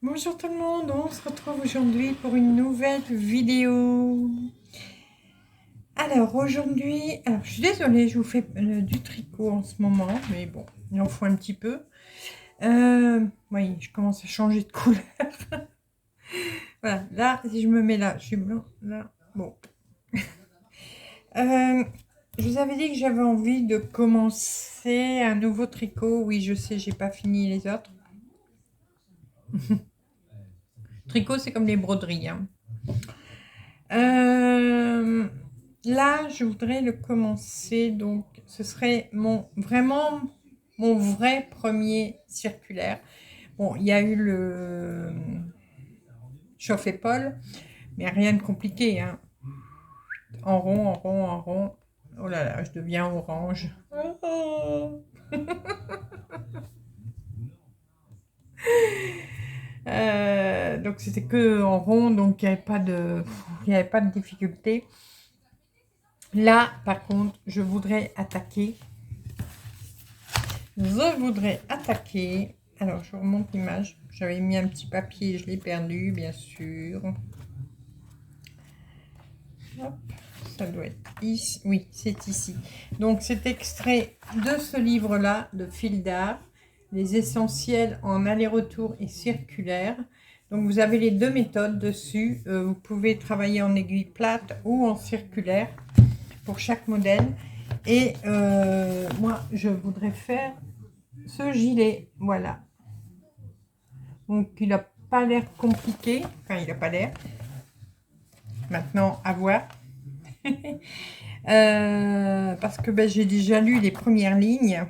Bonjour tout le monde, on se retrouve aujourd'hui pour une nouvelle vidéo. Alors aujourd'hui, je suis désolée, je vous fais du tricot en ce moment, mais bon, il en faut un petit peu. Oui, je commence à changer de couleur. Voilà, là, si je me mets là, je suis blanc, là, bon. Je vous avais dit que j'avais envie de commencer un nouveau tricot. Oui, je sais, j'ai pas fini les autres. Tricot, c'est comme les broderies, hein. Là, je voudrais le commencer, donc ce serait vraiment mon vrai premier circulaire. Bon, il y a eu le chauffe-épaule, mais rien de compliqué, hein. En rond, en rond, en rond. Oh là là, je deviens orange. Donc c'était que en rond, donc il n'y avait pas de difficulté. Là, par contre, je voudrais attaquer. Alors, je remonte l'image. J'avais mis un petit papier, je l'ai perdu, bien sûr. Hop, ça doit être ici. Oui, c'est ici. Donc, c'est extrait de ce livre-là, de Fil d'art, les essentiels en aller-retour et circulaire. Donc, vous avez les deux méthodes dessus. Vous pouvez travailler en aiguille plate ou en circulaire pour chaque modèle. Et moi, je voudrais faire ce gilet, voilà. Donc, il n'a pas l'air compliqué. Enfin, il n'a pas l'air. Maintenant, à voir. Parce que ben, j'ai déjà lu les premières lignes.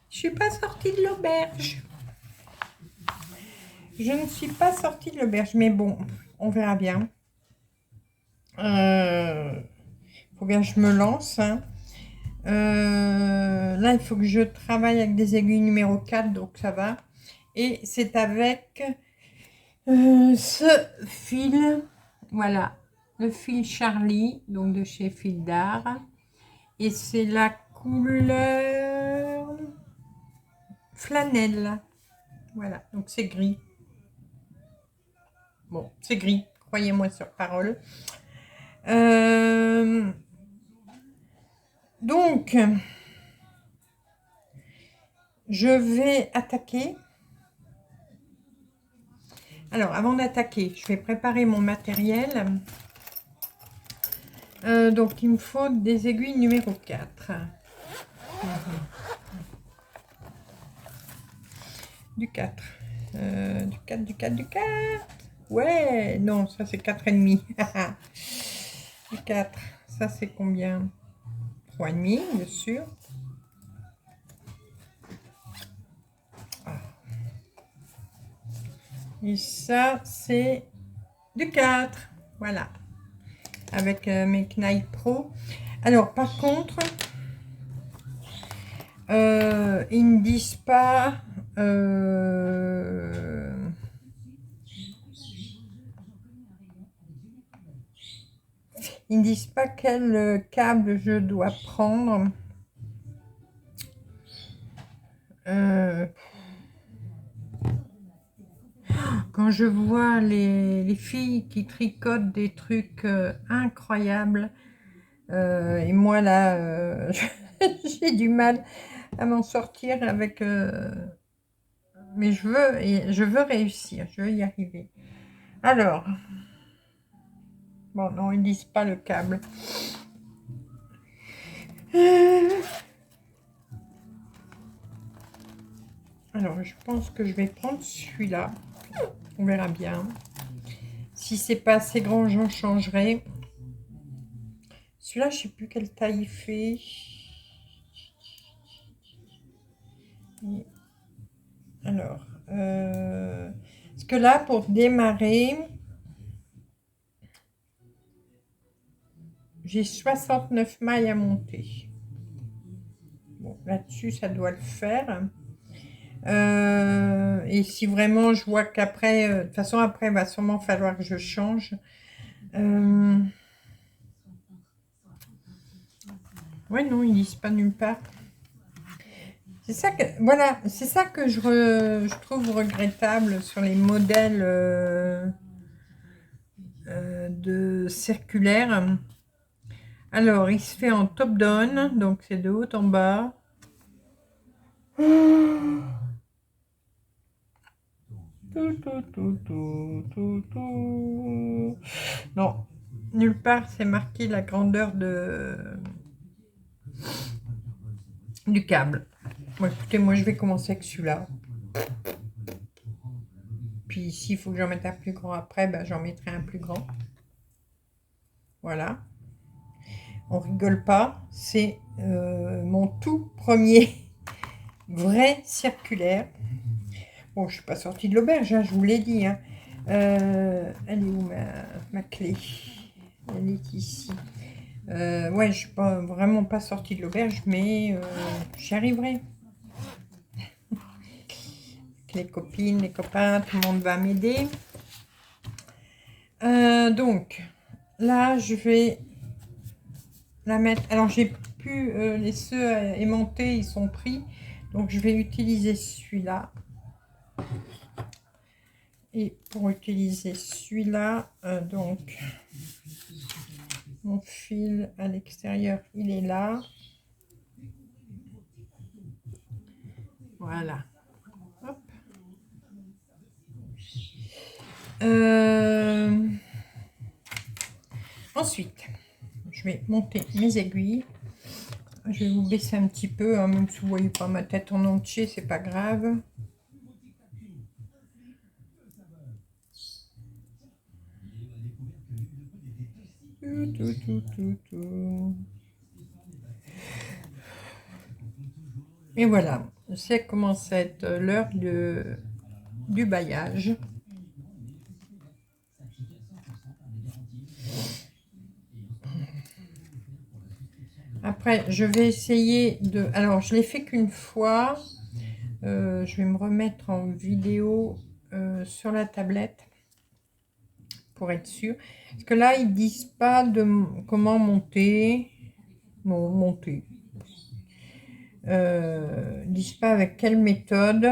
Je suis pas sortie de l'auberge. Je ne suis pas sortie de l'auberge, mais bon, on verra bien. Faut bien que je me lance, hein. Là, il faut que je travaille avec des aiguilles numéro 4, donc ça va. Et c'est avec ce fil, voilà, le fil Charlie, donc de chez Fil d'art. Et c'est la couleur flanelle. Voilà, donc c'est gris. Bon, c'est gris, croyez-moi sur parole. Donc, je vais attaquer. Alors, avant d'attaquer, je vais préparer mon matériel. Donc, il me faut des aiguilles numéro 4. Du 4. Du 4, du 4, du 4. Ouais, non, ça c'est 4,5. Du 4. Ça c'est combien? 3,5, bien sûr. Et ça c'est du 4. Voilà. Avec mes Knife Pro. Alors, par contre, ils ne disent pas... ils ne disent pas quel câble je dois prendre. Quand je vois les filles qui tricotent des trucs incroyables, et moi là, j'ai du mal à m'en sortir avec... mais je veux réussir, je veux y arriver. Alors, bon, non, ils disent pas le câble. Alors, je pense que je vais prendre celui-là. On verra bien. Si c'est pas assez grand, j'en changerai. Celui-là, je sais plus quelle taille il fait. Et alors, parce que là, pour démarrer, j'ai 69 mailles à monter. Bon, là-dessus, ça doit le faire. Et si vraiment je vois qu'après, de toute façon, après, il va sûrement falloir que je change. Ouais, non, ils disent pas nulle part. C'est ça que, voilà, c'est ça que je trouve regrettable sur les modèles de circulaire. Alors, il se fait en top-down, donc c'est de haut en bas. Non, nulle part c'est marqué la grandeur du câble. Bon, écoutez, moi je vais commencer avec celui-là. Puis s'il faut que j'en mette un plus grand après, ben, j'en mettrai un plus grand. Voilà. On rigole pas, c'est mon tout premier vrai circulaire. Bon, je suis pas sortie de l'auberge, hein, je vous l'ai dit. Hein. Elle est où ma clé? Elle est ici. Ouais, je suis pas, vraiment pas sortie de l'auberge, mais j'y arriverai. Les copines, les copains, tout le monde va m'aider. Donc, là, je vais la mettre. Alors, j'ai plus les ceux aimantés, ils sont pris. Donc, je vais utiliser celui-là. Et pour utiliser celui-là, donc, mon fil à l'extérieur, il est là. Voilà. Hop. Ensuite, je vais monter mes aiguilles. Je vais vous baisser un petit peu, hein, même si vous ne voyez pas ma tête en entier, c'est pas grave. Et voilà, c'est commence à être l'heure du bailliage. Après, je vais essayer de... Alors, je l'ai fait qu'une fois. Je vais me remettre en vidéo sur la tablette pour être sûr. Parce que là, ils disent pas de comment monter. Non, monter. Ils disent pas avec quelle méthode.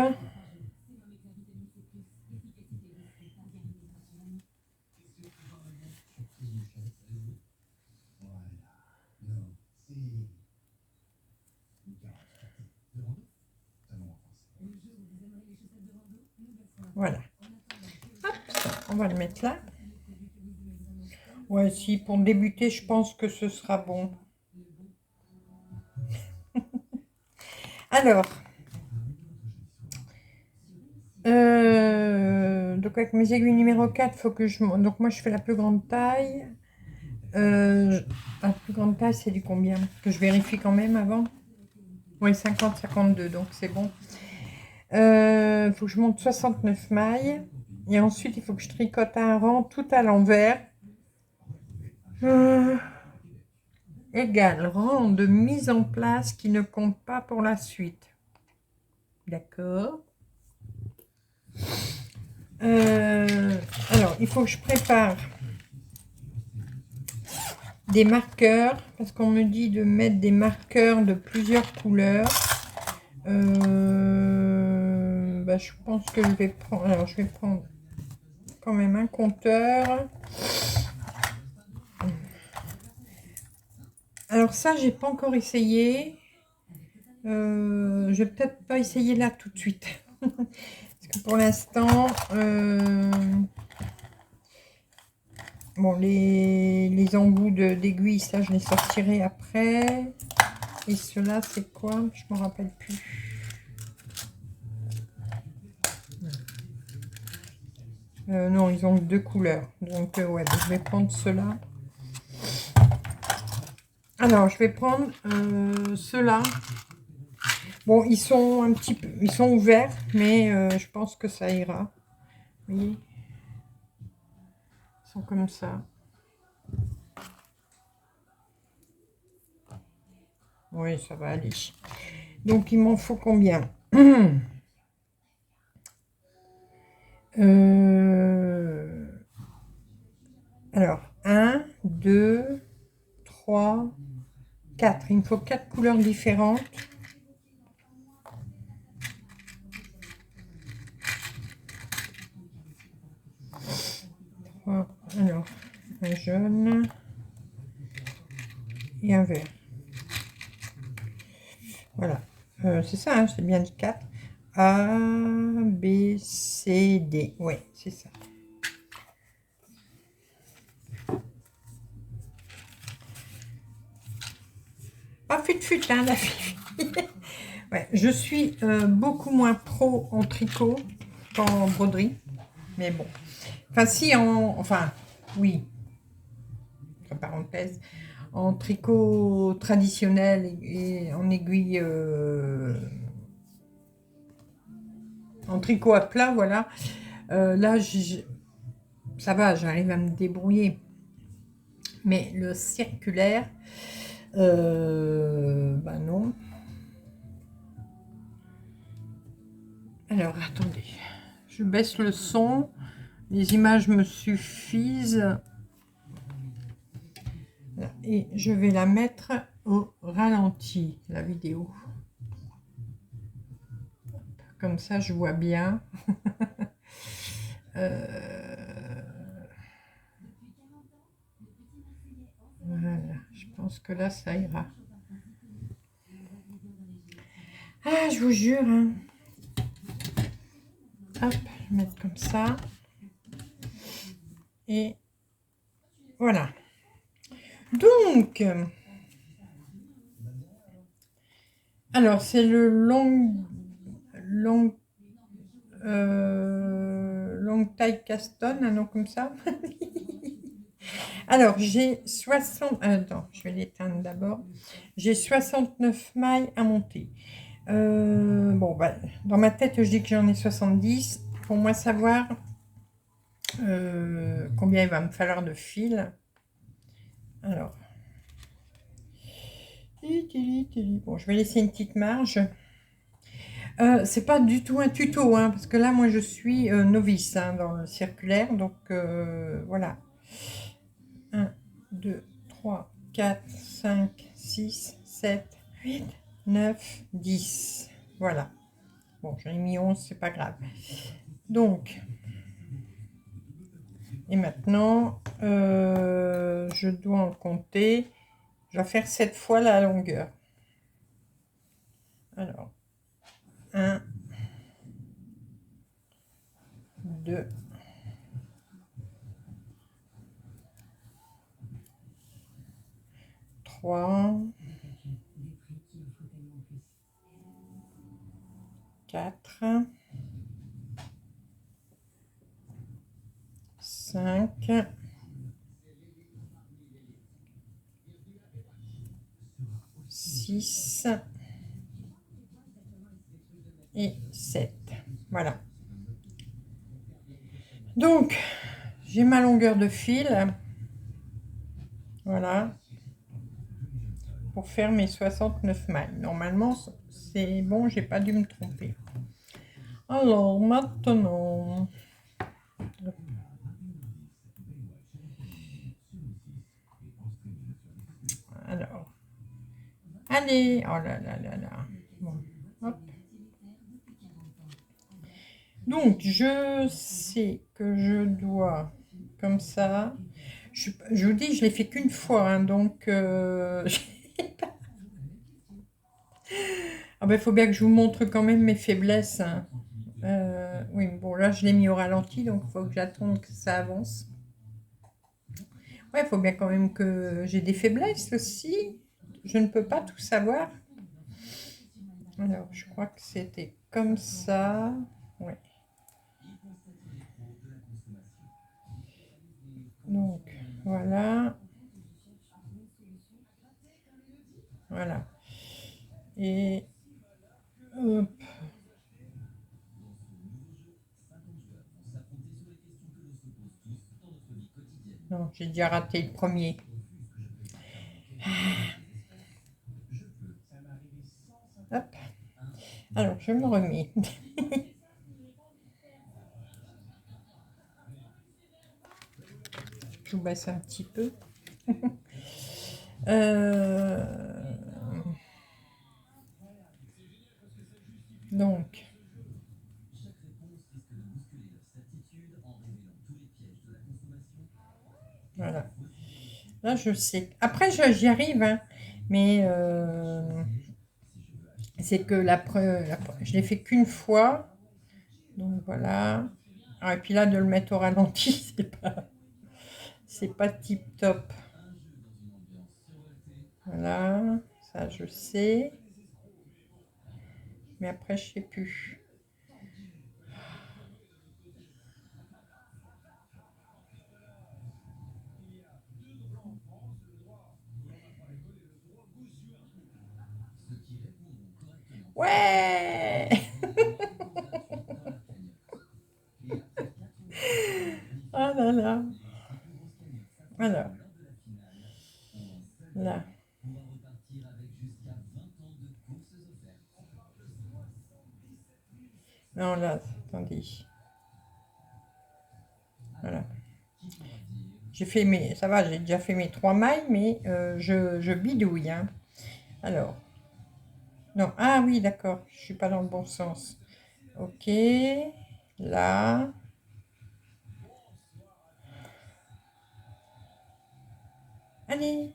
Voilà. Hop, on va le mettre là. Ouais, si, pour débuter, je pense que ce sera bon. Alors, donc avec mes aiguilles numéro 4, faut que je... Donc moi, je fais la plus grande taille. La plus grande taille, c'est du combien? Que je vérifie quand même avant. Oui, 50-52, donc c'est bon. Faut que je monte 69 mailles. Et ensuite, il faut que je tricote un rang tout à l'envers. Égal rang de mise en place qui ne compte pas pour la suite. D'accord. Alors, il faut que je prépare des marqueurs, parce qu'on me dit de mettre des marqueurs de plusieurs couleurs. Je pense que je vais prendre... Alors, je vais prendre quand même un compteur. Alors ça, j'ai pas encore essayé. Je vais peut-être pas essayer là tout de suite. Parce que pour l'instant... Bon, les embouts d'aiguilles, ça, je les sortirai après. Et ceux-là, c'est quoi? Je ne me rappelle plus. Non, ils ont deux couleurs. Donc, ouais, je vais prendre ceux-là. Alors, je vais prendre ceux-là. Bon, ils sont un petit peu, ils sont ouverts, mais je pense que ça ira. Vous voyez, ils sont comme ça. Oui, ça va aller. Donc, il m'en faut combien? Alors, 1, 2, 3, 4. Il me faut 4 couleurs différentes. Alors, un jaune et un vert. Voilà. C'est ça, hein, c'est bien dit 4. A, B, C, D. Ouais, c'est ça. Pas fut-fut, hein, la fille. Ouais, je suis beaucoup moins pro en tricot qu'en broderie. Mais bon. Enfin, si, enfin, oui, entre parenthèses, en tricot traditionnel et en aiguille, en tricot à plat, voilà. Là, ça va, j'arrive à me débrouiller. Mais le circulaire, bah non. Alors, attendez, je baisse le son. Les images me suffisent. Et je vais la mettre au ralenti, la vidéo. Comme ça, je vois bien. Voilà, je pense que là, ça ira. Ah, je vous jure. Hein. Hop, je vais mettre comme ça. Et voilà. Donc, alors, c'est le long taille Caston, un nom comme ça. Alors, j'ai 60... Attends, je vais l'éteindre d'abord. J'ai 69 mailles à monter. Bon, bah, dans ma tête, je dis que j'en ai 70. Pour moi savoir combien il va me falloir de fil. Alors, bon, je vais laisser une petite marge. C'est pas du tout un tuto, hein, parce que là, moi, je suis novice hein, dans le circulaire. Donc, voilà. 1, 2, 3, 4, 5, 6, 7, 8, 9, 10. Voilà. Bon, j'en ai mis 11, c'est pas grave. Donc, et maintenant, je dois en compter. Je vais faire 7 fois la longueur. Alors, 1, 2, 3, 4, 5, 6 et 7. Voilà. Donc, j'ai ma longueur de fil. Voilà. Pour faire mes 69 mailles. Normalement, c'est bon, j'ai pas dû me tromper. Alors, maintenant... Alors... Allez, oh là là là là. Bon, hop. Donc, je sais que je dois, comme ça, je vous dis, je l'ai fait qu'une fois, hein, donc, ah ben, faut bien que je vous montre quand même mes faiblesses. Hein. Oui, bon, là, je l'ai mis au ralenti, donc il faut que j'attende que ça avance. Ouais, il faut bien quand même que j'ai des faiblesses aussi. Je ne peux pas tout savoir. Alors, je crois que c'était comme ça. Ouais. Donc, voilà. Voilà. Et Hop. Non, j'ai déjà raté le premier. Hop. Alors, je me remets. Je vous baisse un petit peu. Donc, voilà. Là, je sais. Après, j'y arrive, hein, mais c'est que je l'ai fait qu'une fois. Donc, voilà. Ah, et puis là, de le mettre au ralenti, c'est pas tip top. Voilà, ça, je sais. Mais après, je sais plus. Ouais. Ah là là. Alors, là. Non, là, attendez. Voilà. J'ai fait mes... Ça va, j'ai déjà fait mes 3 mailles, mais je bidouille, hein. Alors. Non, ah oui, d'accord. Je suis pas dans le bon sens. Ok. Là. Allez.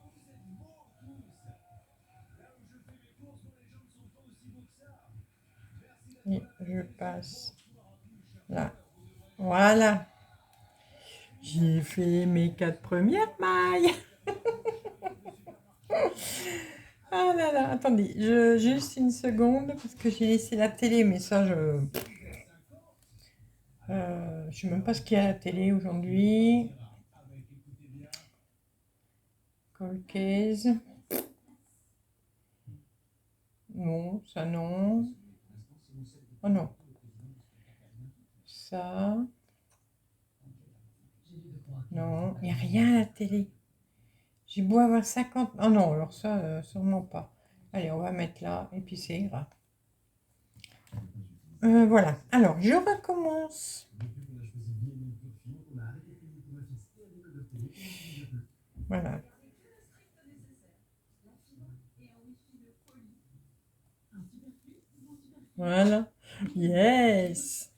Et je passe là. Voilà. J'ai fait mes 4 premières mailles. Ah là là, attendez, juste une seconde parce que j'ai laissé la télé, mais ça, je sais même pas ce qu'il y a à la télé aujourd'hui. Colcaise. Non, ça non. Oh non. Ça. Non, il n'y a rien à la télé. J'ai beau avoir 50. Oh non, alors ça, sûrement pas. Allez, on va mettre là, et puis c'est grave. Voilà. Alors, je recommence. Voilà. Voilà. Yes.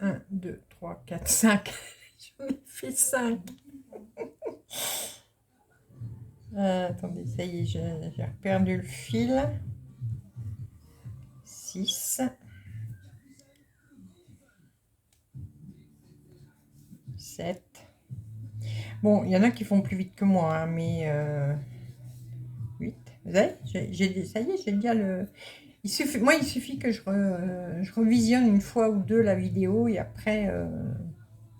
1, 2, 3, 4, 5. J'en ai fait 5. Attendez, ça y est, j'ai perdu le fil. 6. 7. Bon, il y en a qui font plus vite que moi, hein, mais 8. Vous savez, ça y est, j'ai déjà le... il suffit que je revisionne une fois ou deux la vidéo et après,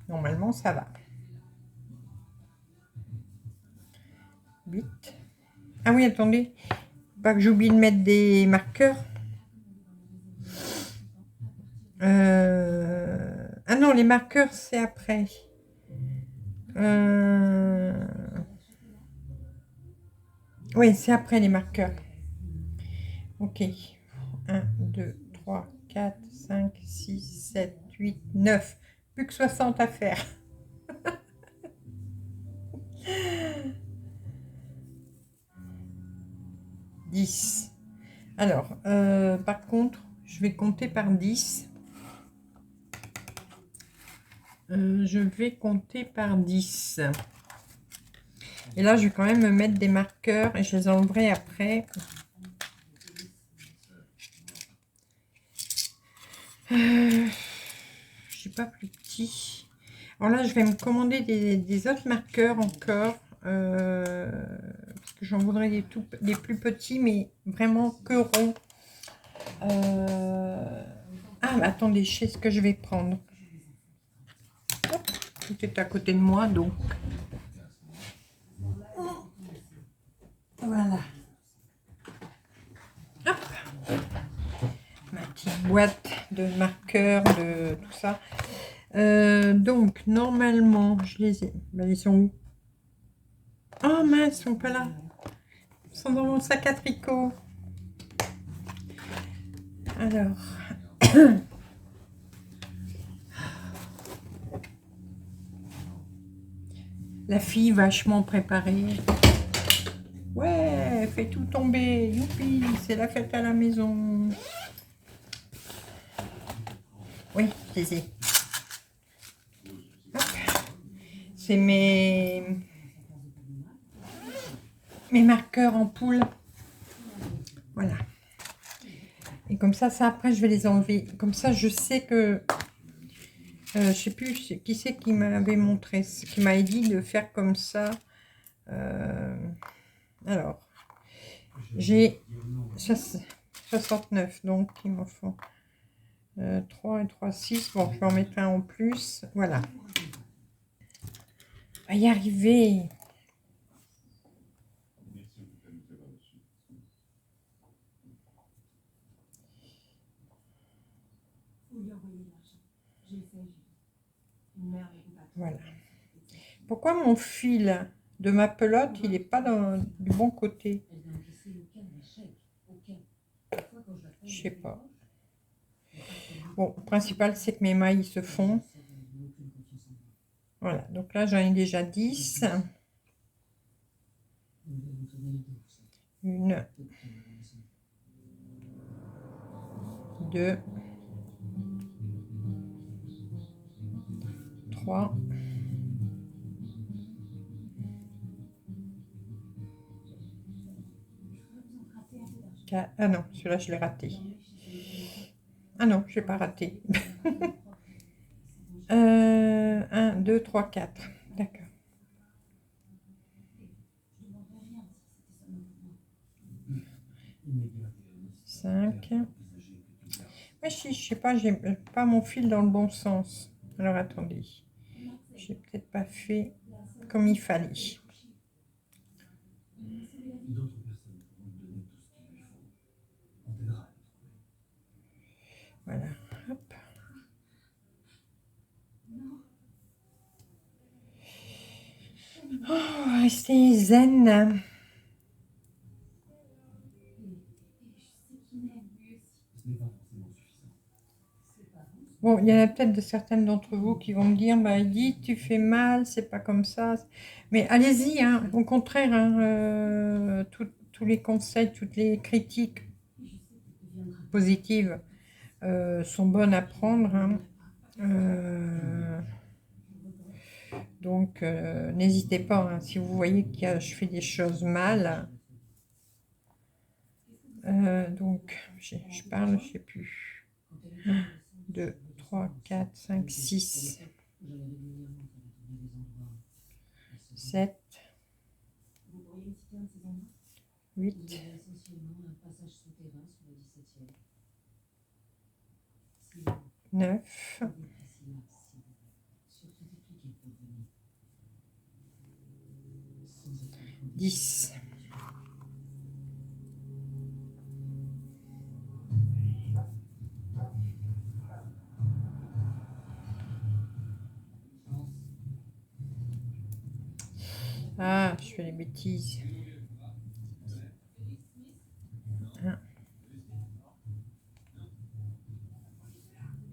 normalement, ça va. 8. Ah oui, attendez, pas que j'oublie de mettre des marqueurs. Ah non, les marqueurs, c'est après. Oui, c'est après les marqueurs. Ok. 1, 2, 3, 4, 5, 6, 7, 8, 9. Plus que 60 à faire. 10. Alors, par contre, je vais compter par 10. Je vais compter par 10. Et là, je vais quand même me mettre des marqueurs et je les enlèverai après. Je suis pas plus petit. Alors là, je vais me commander des autres marqueurs encore. Parce que j'en voudrais des plus petits, mais vraiment que ronds. Ah, mais attendez, je sais ce que je vais prendre. Hop, tout est à côté de moi, donc. Voilà. Hop. petite boîte de marqueurs, de tout ça. Donc, normalement, je les ai... Ben, ils sont où? Oh mince, ils sont pas là. Ils sont dans mon sac à tricot. Alors... La fille vachement préparée. Ouais, fait tout tomber. Youpi, c'est la fête à la maison. Oui, je les ai. C'est mes marqueurs en poule. Voilà. Et comme ça après, je vais les enlever. Comme ça, je sais que... je sais plus qui c'est qui m'avait montré, qui m'avait dit de faire comme ça. Alors, j'ai 69, donc il m'en faut 3 et 3, 6. Bon, je vais en mettre un en plus. Voilà. On va y arriver. Voilà. Pourquoi mon fil de ma pelote, il n'est pas du bon côté? Je sais pas. Bon, le principal, c'est que mes mailles se font. Voilà, donc là, j'en ai déjà 10. 1, 2, 3, 4. Ah non, celui-là, je l'ai raté. Ah non, je n'ai pas raté. 1, 2, 3, 4. D'accord. 5. Mais si, je sais pas, j'ai pas mon fil dans le bon sens. Alors attendez, j'ai peut-être pas fait comme il fallait. Voilà, hop. Oh, restez zen. Bon, il y en a peut-être de certaines d'entre vous qui vont me dire, bah Edith, tu fais mal, c'est pas comme ça. Mais allez-y, hein, au contraire, hein, tous les conseils, toutes les critiques positives sont bonnes à prendre. Hein. Donc, n'hésitez pas, hein, si vous voyez que je fais des choses mal. Donc, je parle, je sais plus. 1, 2, 3, 4, 5, 6, 7, 8, 9, 10. Ah, je fais les bêtises. 1,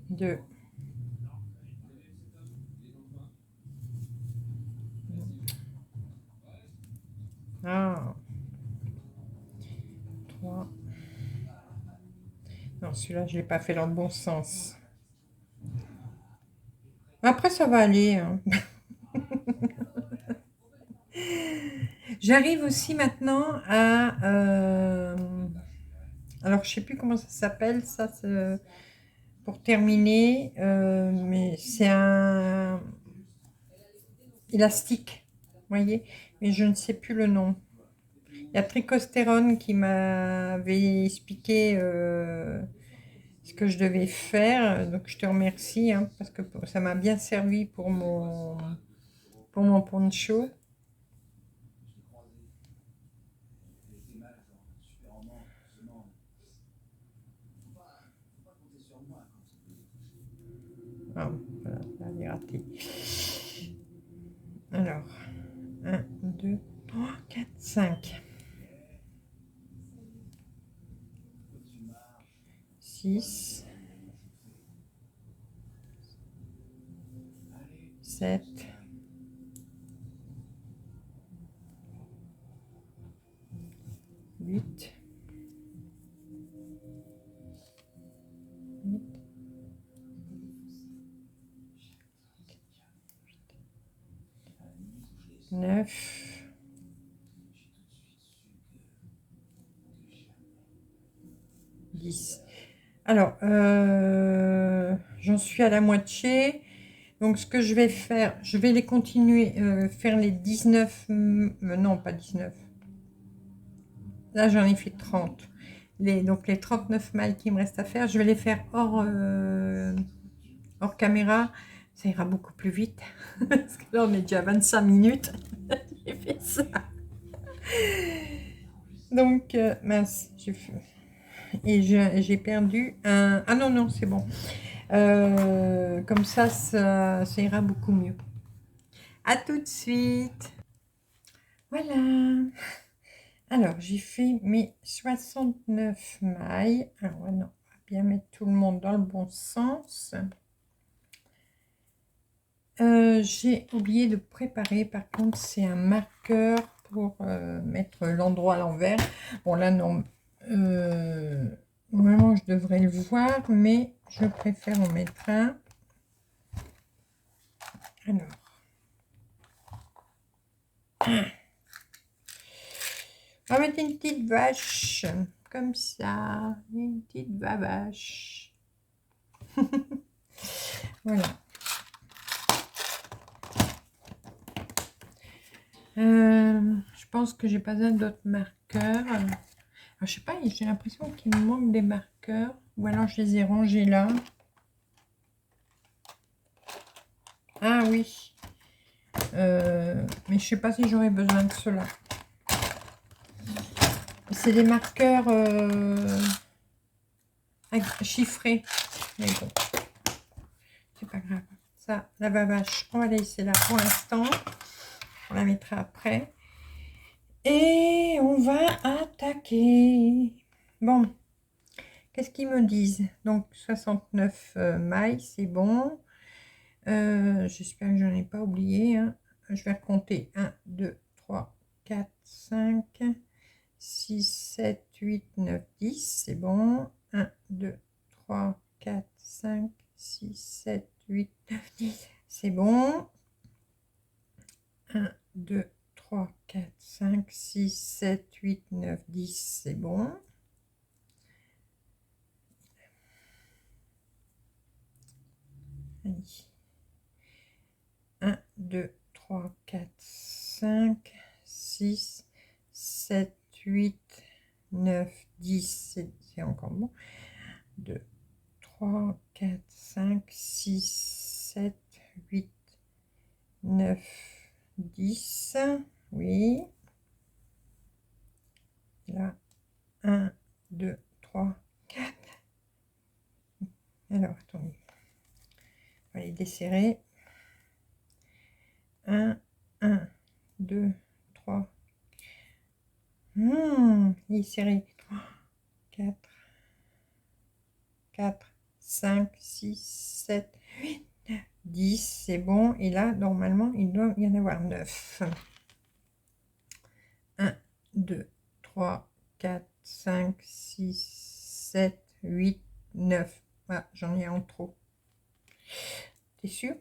2, 3. Non, celui-là, je ne l'ai pas fait dans le bon sens. Après, ça va aller. Hein. J'arrive aussi maintenant à... alors, je ne sais plus comment ça s'appelle, ça, pour terminer. Mais c'est un élastique, vous voyez. Mais je ne sais plus le nom. Il y a Tricostérone qui m'avait expliqué ce que je devais faire. Donc, je te remercie, hein, parce que ça m'a bien servi pour mon poncho. parti. Alors, 1, 2, 3, 4, 5. 6, 7, 8, 9, 10. Alors, j'en suis à la moitié. Donc, ce que je vais faire, je vais les continuer, faire les 19, non, pas 19. Là, j'en ai fait 30. Donc, les 39 mailles qui me restent à faire, je vais les faire hors caméra. Ça ira beaucoup plus vite. Parce que là, on est déjà à 25 minutes. J'ai fait ça. Donc, mince, j'ai fait... Et j'ai perdu un... Ah non, non, c'est bon. Comme ça ira beaucoup mieux. À tout de suite. Voilà. Alors, j'ai fait mes 69 mailles. Alors, non, on va bien mettre tout le monde dans le bon sens. J'ai oublié de préparer, par contre, c'est un marqueur pour mettre l'endroit à l'envers. Bon, là, non. Vraiment, je devrais le voir, mais je préfère en mettre un. Alors. On va mettre une petite vache, comme ça. Une petite vache. Voilà. Je pense que j'ai pas besoin d'autres marqueurs. Alors, je sais pas, j'ai l'impression qu'il me manque des marqueurs. Ou alors je les ai rangés là. Ah oui. Mais je sais pas si j'aurais besoin de cela. C'est des marqueurs chiffrés. Mais bon, c'est pas grave. Ça, la vache, on va la laisser là pour l'instant. On la mettra après. Et on va attaquer. Bon, qu'est-ce qu'ils me disent? Donc, 69 mailles, c'est bon. J'espère que je n'en ai pas oublié. Hein. Je vais compter. 1, 2, 3, 4, 5, 6, 7, 8, 9, 10. C'est bon. 1, 2, 3, 4, 5, 6, 7, 8, 9, 10. C'est bon. 1, 2, 3, 4, 5, 6, 7, 8, 9, 10. C'est bon. Allez. 1, 2, 3, 4, 5, 6, 7, 8, 9, 10. C'est encore bon. 2, 3, 4, 5, 6, 7, 8, 9, 10. Oui. Là, 1, 2, 3, 4. Alors, attendez. On va les desserrer. 1, 1, 2, 3. Il est serré. 3, 4, 4, 5, 6, 7, 8, 9, 10. C'est bon. Et là, normalement, il doit y en avoir 9. 1, 2, 3, 4, 5, 6, 7, 8, 9. Ah, j'en ai en trop. T'es sûr?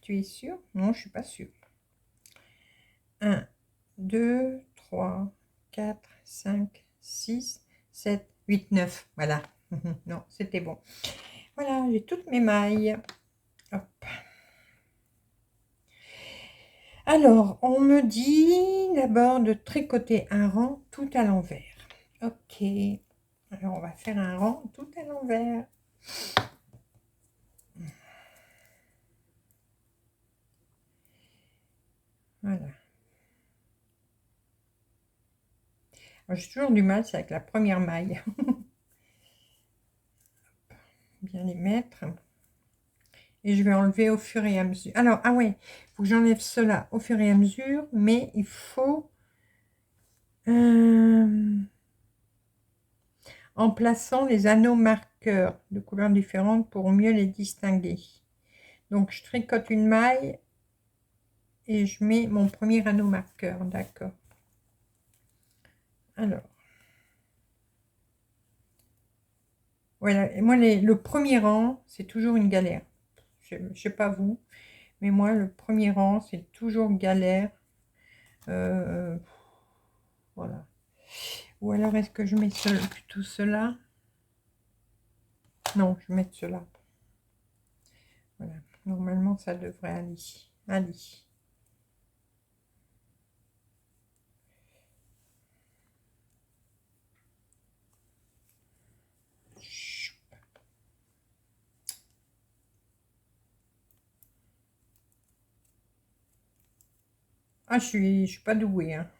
Tu es sûr? Non, je suis pas sûre. 1, 2, 3, 4, 5, 6, 7, 8, 9. Voilà. Non, c'était bon. Voilà, j'ai toutes mes mailles. Hop. Alors, on me dit d'abord de tricoter un rang tout à l'envers. Ok. Alors, on va faire un rang tout à l'envers. Voilà. J'ai toujours du mal, c'est avec la première maille. Bien les mettre. et je vais enlever au fur et à mesure. Alors, ah ouais, il faut que j'enlève cela au fur et à mesure, mais il faut... en plaçant les anneaux marqueurs de couleurs différentes pour mieux les distinguer. Donc, je tricote une maille et je mets mon premier anneau marqueur, d'accord. Alors, voilà, et moi, le premier rang, c'est toujours une galère. Je ne sais pas vous, mais moi, le premier rang, c'est toujours galère. Voilà. Ou alors, est-ce que je mets plutôt cela? Non, je vais mettre cela. Voilà. Normalement, ça devrait aller. Allez. Ah, je suis pas douée, hein.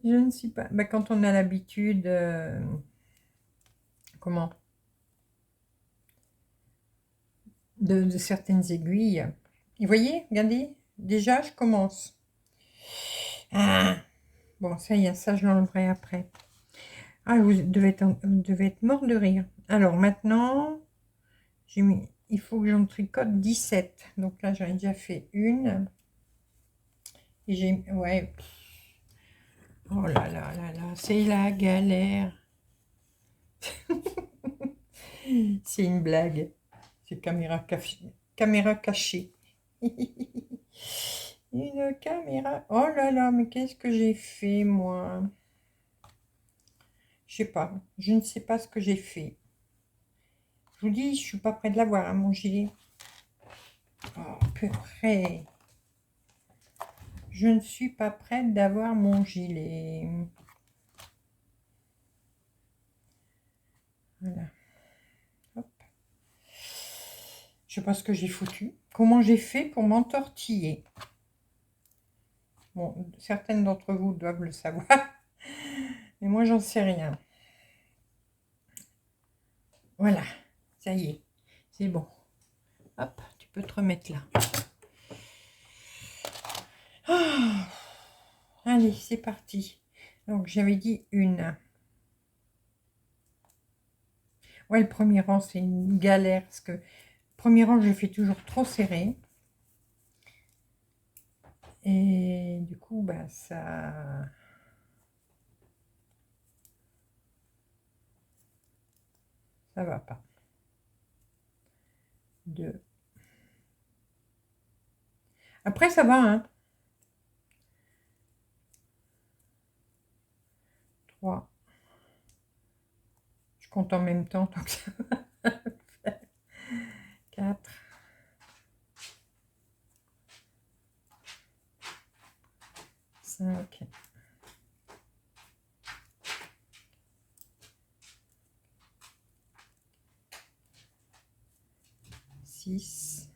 Je ne suis pas... Bah, quand on a l'habitude... comment? De certaines aiguilles. Et vous voyez, regardez, déjà, je commence. Ah, bon, ça y est, ça, je l'enlèverai après. Ah, vous devez être mort de rire. Alors, maintenant, j'ai mis... Il faut que j'en tricote 17. Donc là, j'en ai déjà fait une. Et j'ai... Ouais. Oh là là là là, c'est la galère. C'est une blague. C'est caméra cachée. Une caméra. Oh là là, mais qu'est-ce que j'ai fait, moi? Je sais pas. Je ne sais pas ce que j'ai fait. Je vous dis, je suis pas près de l'avoir, hein, mon gilet. Oh, purée. Je ne suis pas prête d'avoir mon gilet. Voilà. Hop. Je sais pas ce que j'ai foutu. Comment j'ai fait pour m'entortiller? Bon, certaines d'entre vous doivent le savoir. Mais moi, j'en sais rien. Voilà. Ça y est. C'est bon. Hop, tu peux te remettre là. Ah, allez, c'est parti. Donc, j'avais dit une. Ouais, le premier rang, c'est une galère. Parce que le premier rang, je le fais toujours trop serré. Et du coup, bah, ça va pas. 2. Après, ça va, hein. 3. Je compte en même temps, donc ça va faire. 4. 5. 6.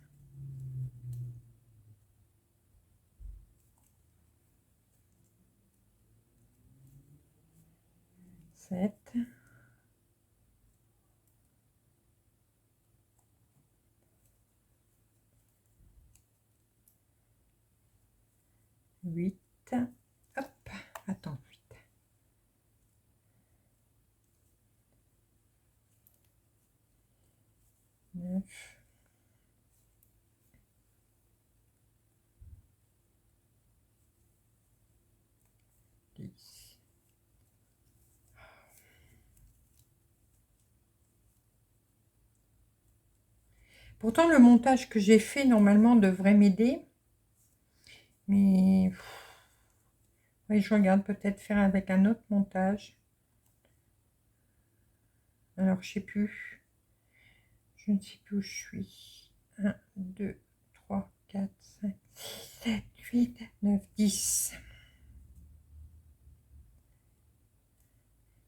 7. 8. Hop, attends, 8. 9. 10. Pourtant, le montage que j'ai fait, normalement, devrait m'aider. Mais... Oui, je regarde peut-être faire avec un autre montage. Alors, je sais plus. Je ne sais plus où je suis. 1, 2, 3, 4, 5, 6, 7, 8, 9, 10.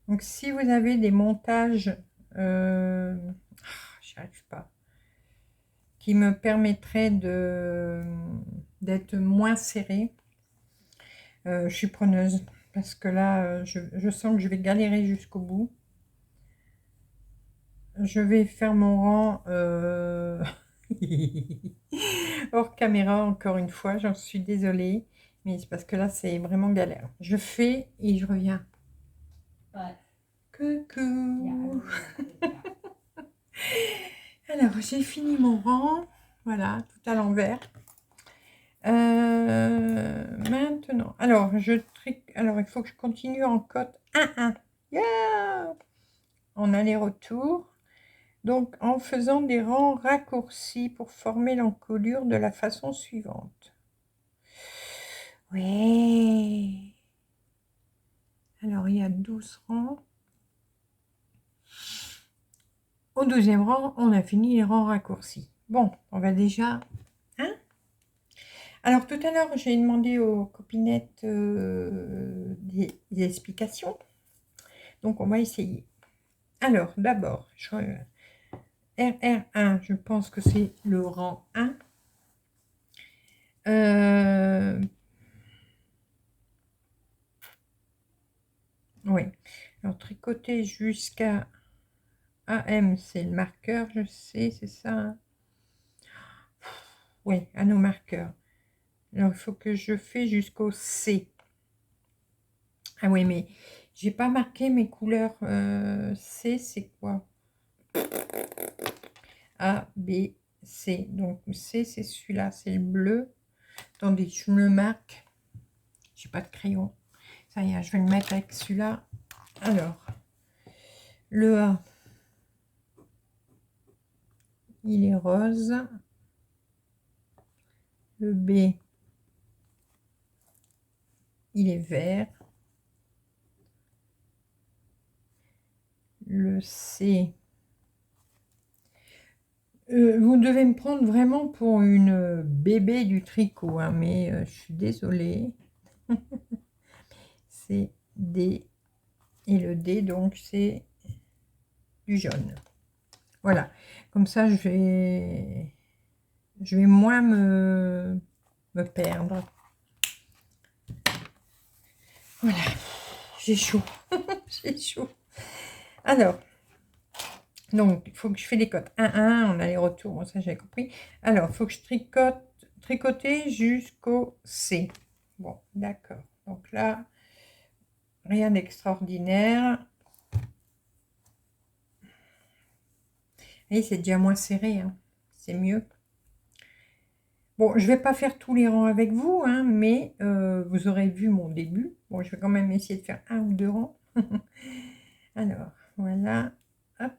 Donc, si vous avez des montages, j'y arrive pas, qui me permettraient d'être moins serré, je suis preneuse. Parce que là, je sens que je vais galérer jusqu'au bout. je vais faire mon rang hors caméra encore une fois, j'en suis désolée, mais c'est parce que là c'est vraiment galère. Je fais et je reviens. Coucou. Alors j'ai fini mon rang, voilà, tout à l'envers. Maintenant, alors alors il faut que je continue en cote 1-1. Yeah, en aller-retour. Donc, en faisant des rangs raccourcis pour former l'encolure de la façon suivante. Oui. Alors, il y a 12 rangs. Au 12e rang, on a fini les rangs raccourcis. Bon, on va déjà... Hein? Alors, tout à l'heure, j'ai demandé aux copinettes des explications. Donc, on va essayer. Alors, d'abord, RR1, je pense que c'est le rang 1. Oui. Alors, tricoter jusqu'à AM, c'est le marqueur, je sais, c'est ça. Hein. Oui, à nos marqueurs. Alors, il faut que je fais jusqu'au C. Ah oui, mais j'ai pas marqué mes couleurs. C, c'est quoi? A, B, C. Donc, C, c'est celui-là, c'est le bleu. Attendez, je me le marque. J'ai pas de crayon. Ça y est, je vais le mettre avec celui-là. Alors, le A, il est rose. Le B, il est vert. Le C, vous devez me prendre vraiment pour une bébé du tricot, hein, mais je suis désolée. C'est D. Et le D, donc, c'est du jaune. Voilà. Comme ça, je vais moins me perdre. Voilà. J'ai chaud. J'ai chaud. Alors, donc, il faut que je fais les cotes 1-1 en aller-retour. Bon, ça, j'ai compris. Alors, il faut que je tricoter jusqu'au C. Bon, d'accord. Donc là, rien d'extraordinaire. Et c'est déjà moins serré. Hein. C'est mieux. Bon, je vais pas faire tous les rangs avec vous, hein, mais vous aurez vu mon début. Bon, je vais quand même essayer de faire un ou deux rangs. Alors, voilà. Hop.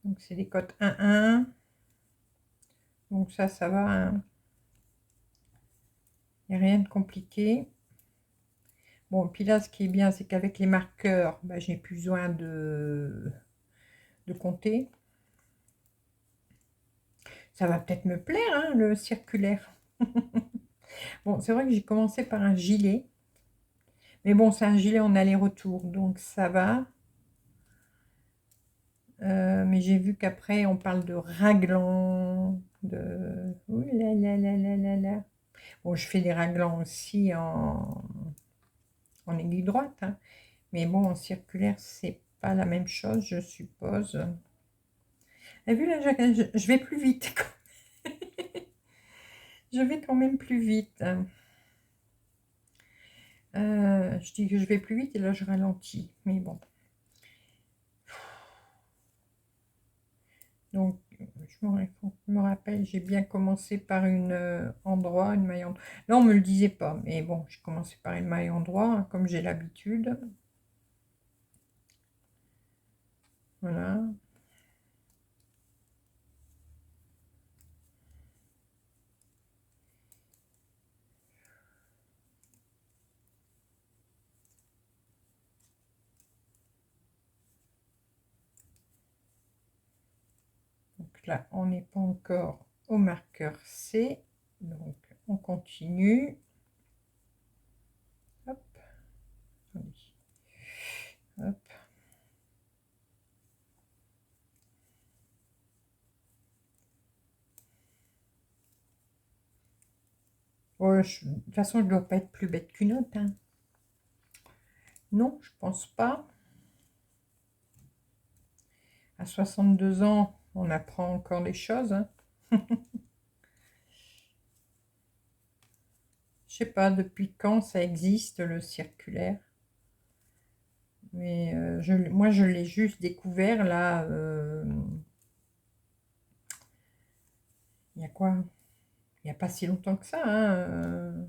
Donc, c'est des cotes 1-1. Donc, ça va. Hein. Il n'y a rien de compliqué. Bon, puis là, ce qui est bien, c'est qu'avec les marqueurs, bah, j'ai plus besoin de compter. Ça va peut-être me plaire, hein, le circulaire. Bon, c'est vrai que j'ai commencé par un gilet. Mais bon, c'est un gilet en aller-retour, donc ça va. Mais j'ai vu qu'après, on parle de raglan, de... Ouh là là là là là là. Bon, je fais des raglans aussi en aiguille droite. Hein. Mais bon, en circulaire, c'est pas la même chose, je suppose. Vous avez vu là, je vais plus vite. Je vais quand même plus vite. Je dis que je vais plus vite et là, je ralentis. Mais bon. Donc, je me rappelle, j'ai bien commencé par une endroit, une maille endroit. Là, on me le disait pas, mais bon, j'ai commencé par une maille endroit, hein, comme j'ai l'habitude. Voilà. Donc là, on n'est pas encore au marqueur C. Donc, on continue. Hop. Hop. De toute façon, je ne dois pas être plus bête qu'une autre, hein. Non, je pense pas. À 62 ans, on apprend encore des choses, hein. Je sais pas depuis quand ça existe, le circulaire. Mais moi, je l'ai juste découvert là. Il y a quoi? Il n'y a pas si longtemps que ça, hein.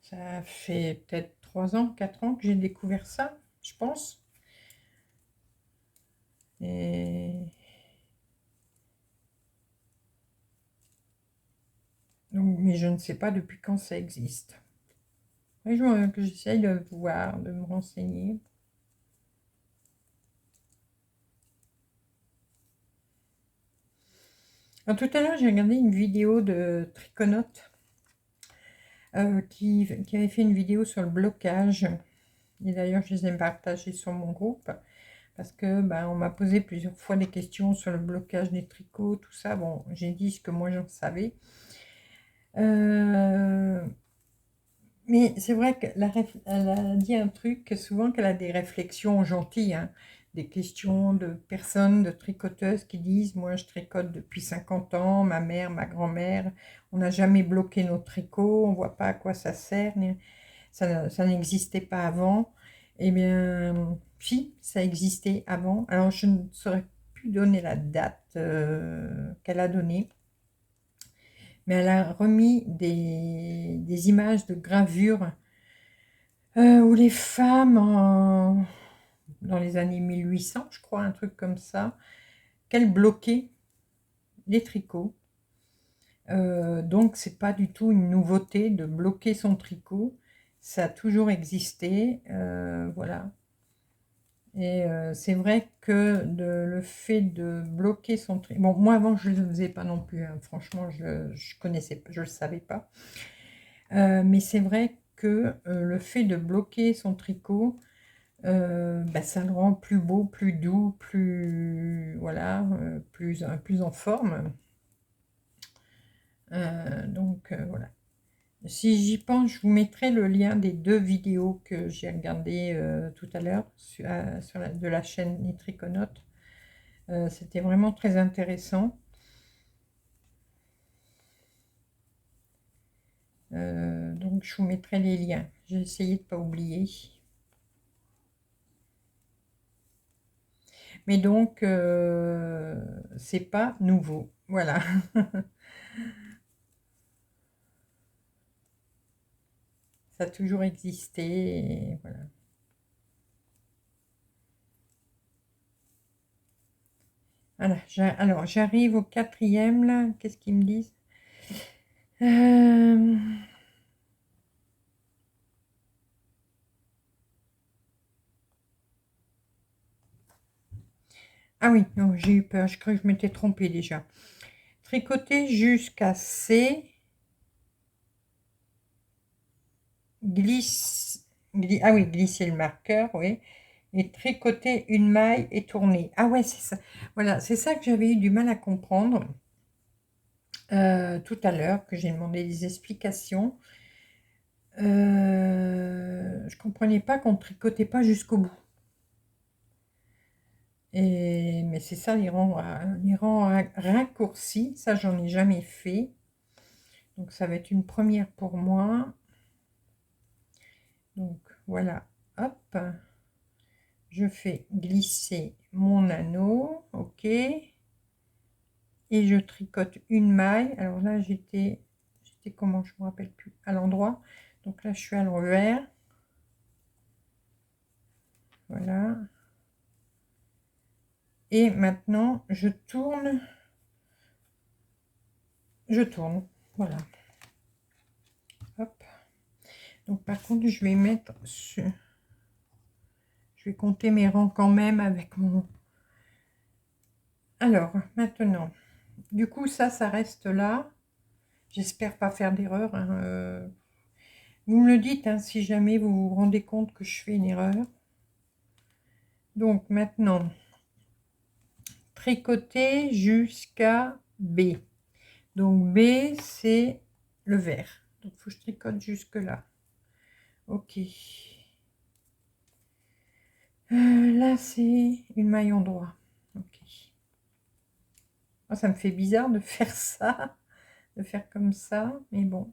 Ça fait peut-être 3 ans, 4 ans que j'ai découvert ça, je pense. Et donc, mais je ne sais pas depuis quand ça existe. Oui, que j'essaye de voir, de me renseigner. Alors, tout à l'heure, j'ai regardé une vidéo de Triconote qui avait fait une vidéo sur le blocage. Et d'ailleurs, je les ai partagées sur mon groupe parce que on m'a posé plusieurs fois des questions sur le blocage des tricots, tout ça. Bon, j'ai dit ce que moi j'en savais. Mais c'est vrai qu'elle a dit un truc, souvent qu'elle a des réflexions gentilles, hein, des questions de personnes, de tricoteuses qui disent, moi je tricote depuis 50 ans, ma mère, ma grand-mère, on n'a jamais bloqué nos tricots, on voit pas à quoi ça sert, ça n'existait pas avant. Eh bien, si, ça existait avant. Alors je ne saurais plus donner la date qu'elle a donnée. Mais elle a remis des images de gravures où les femmes, dans les années 1800, je crois, un truc comme ça, qu'elles bloquaient les tricots. Donc, c'est pas du tout une nouveauté de bloquer son tricot. Ça a toujours existé, voilà. Et c'est vrai que le fait de bloquer son tricot... Bon, moi, avant, je ne le faisais pas non plus, hein. Franchement, je connaissais, je le savais pas. Mais c'est vrai que le fait de bloquer son tricot, ça le rend plus beau, plus doux, plus, voilà, plus en forme. Donc, voilà. Si j'y pense, je vous mettrai le lien des 2 vidéos que j'ai regardées tout à l'heure de la chaîne Nitriconote. C'était vraiment très intéressant. Donc, je vous mettrai les liens. J'ai essayé de ne pas oublier. Mais donc, c'est pas nouveau. Voilà. Ça a toujours existé. Et voilà. Alors, j'arrive au 4e, là. Qu'est-ce qu'ils me disent? Ah oui, non, j'ai eu peur. Je crois que je m'étais trompée déjà. Tricoter jusqu'à C. Ah oui, glisser le marqueur, oui. Et tricoter une maille et tourner. Ah ouais, c'est ça. Voilà, c'est ça que j'avais eu du mal à comprendre tout à l'heure, que j'ai demandé des explications. Je comprenais pas qu'on tricotait pas jusqu'au bout. Mais c'est ça, les rangs raccourcis, ça j'en ai jamais fait. Donc ça va être une première pour moi. Donc voilà, hop, je fais glisser mon anneau, ok, et je tricote une maille. Alors là j'étais comment, je me rappelle plus, à l'endroit. Donc là je suis à l'envers. Voilà. Et maintenant je tourne, voilà. Hop. Donc par contre je vais mettre je vais compter mes rangs quand même avec mon... Alors maintenant, du coup ça reste là. J'espère pas faire d'erreur, hein. Vous me le dites, hein, si jamais vous vous rendez compte que je fais une erreur. Donc maintenant, tricoter jusqu'à B. Donc B, c'est le vert. Donc, il faut que je tricote jusque là. Ok. Là, c'est une maille en droit. Ok. Moi, ça me fait bizarre de faire ça, de faire comme ça, mais bon.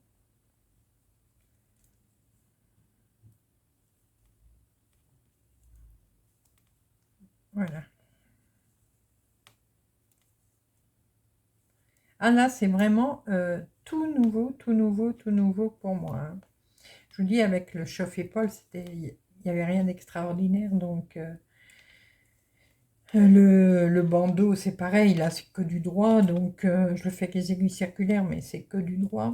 Voilà. Ah là, c'est vraiment tout nouveau, tout nouveau, tout nouveau pour moi, hein. Je vous dis, avec le chauffe-épaule, il n'y avait rien d'extraordinaire. Donc, le bandeau, c'est pareil, là, c'est que du droit. Donc, je le fais avec les aiguilles circulaires, mais c'est que du droit.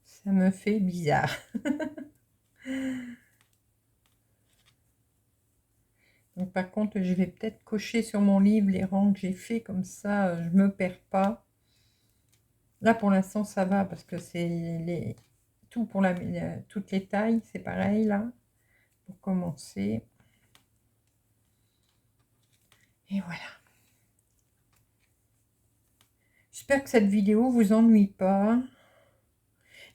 Ça me fait bizarre. Donc, par contre, je vais peut-être cocher sur mon livre les rangs que j'ai fait, comme ça, je me perds pas. Là, pour l'instant, ça va, parce que c'est tout pour toutes les tailles, c'est pareil, là, pour commencer. Et voilà. J'espère que cette vidéo vous ennuie pas.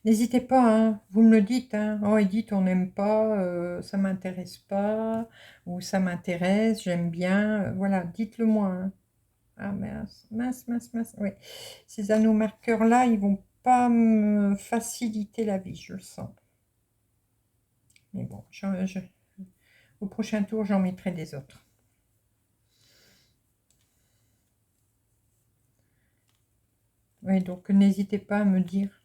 N'hésitez pas, hein, vous me le dites, hein. Oh Edith, on n'aime pas, ça m'intéresse pas, ou ça m'intéresse, j'aime bien. Voilà, dites-le moi, hein. Ah mince, mince, mince, mince. Oui, ces anneaux marqueurs-là, ils vont pas me faciliter la vie, je le sens. Mais bon, au prochain tour, j'en mettrai des autres. Oui, donc n'hésitez pas à me dire.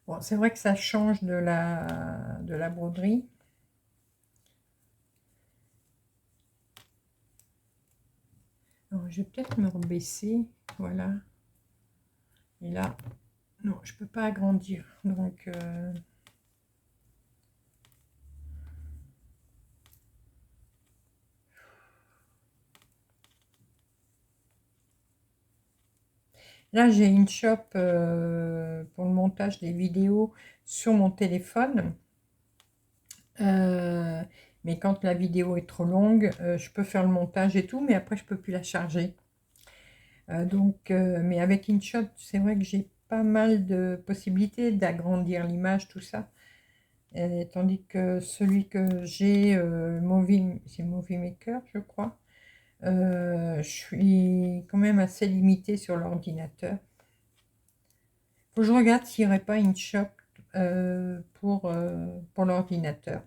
Bon, c'est vrai que ça change de la broderie. Alors, je vais peut-être me rebaisser. Voilà. Et là, non, je peux pas agrandir. Donc, là, j'ai une shop pour le montage des vidéos sur mon téléphone. Mais quand la vidéo est trop longue, je peux faire le montage et tout, mais après, je peux plus la charger. Mais avec InShot, c'est vrai que j'ai pas mal de possibilités d'agrandir l'image, tout ça. Tandis que celui que j'ai, c'est Movie Maker, je crois. Je suis quand même assez limitée sur l'ordinateur. Faut que je regarde s'il n'y aurait pas InShot pour l'ordinateur.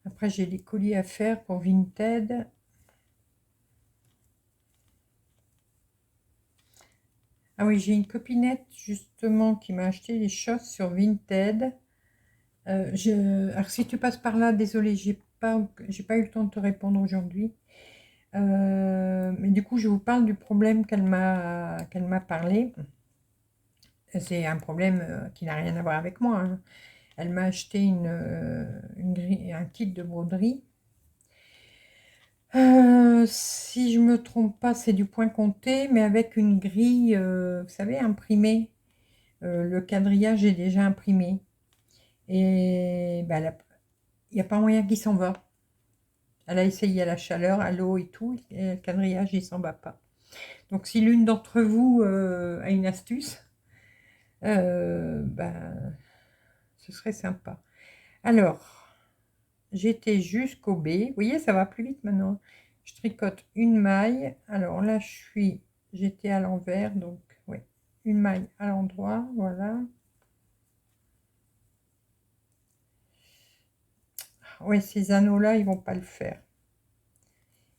Après, j'ai des colis à faire pour Vinted. Ah oui, j'ai une copinette justement qui m'a acheté des choses sur Vinted. Alors si tu passes par là, désolé, j'ai pas eu le temps de te répondre aujourd'hui. Mais du coup, je vous parle du problème qu'elle m'a parlé. C'est un problème qui n'a rien à voir avec moi, hein. Elle m'a acheté un kit de broderie. Si je me trompe pas, c'est du point compté, mais avec une grille, vous savez, imprimée. Le quadrillage est déjà imprimé. Et bah, il n'y a pas moyen qu'il s'en va. Elle a essayé à la chaleur, à l'eau et tout, et le quadrillage, il s'en va pas. Donc, si l'une d'entre vous a une astuce, ben, ce serait sympa. Alors, j'étais jusqu'au B. Vous voyez, ça va plus vite maintenant. Je tricote une maille. Alors là, j'étais à l'envers, donc oui, une maille à l'endroit, voilà. Oui, ces anneaux-là, ils vont pas le faire.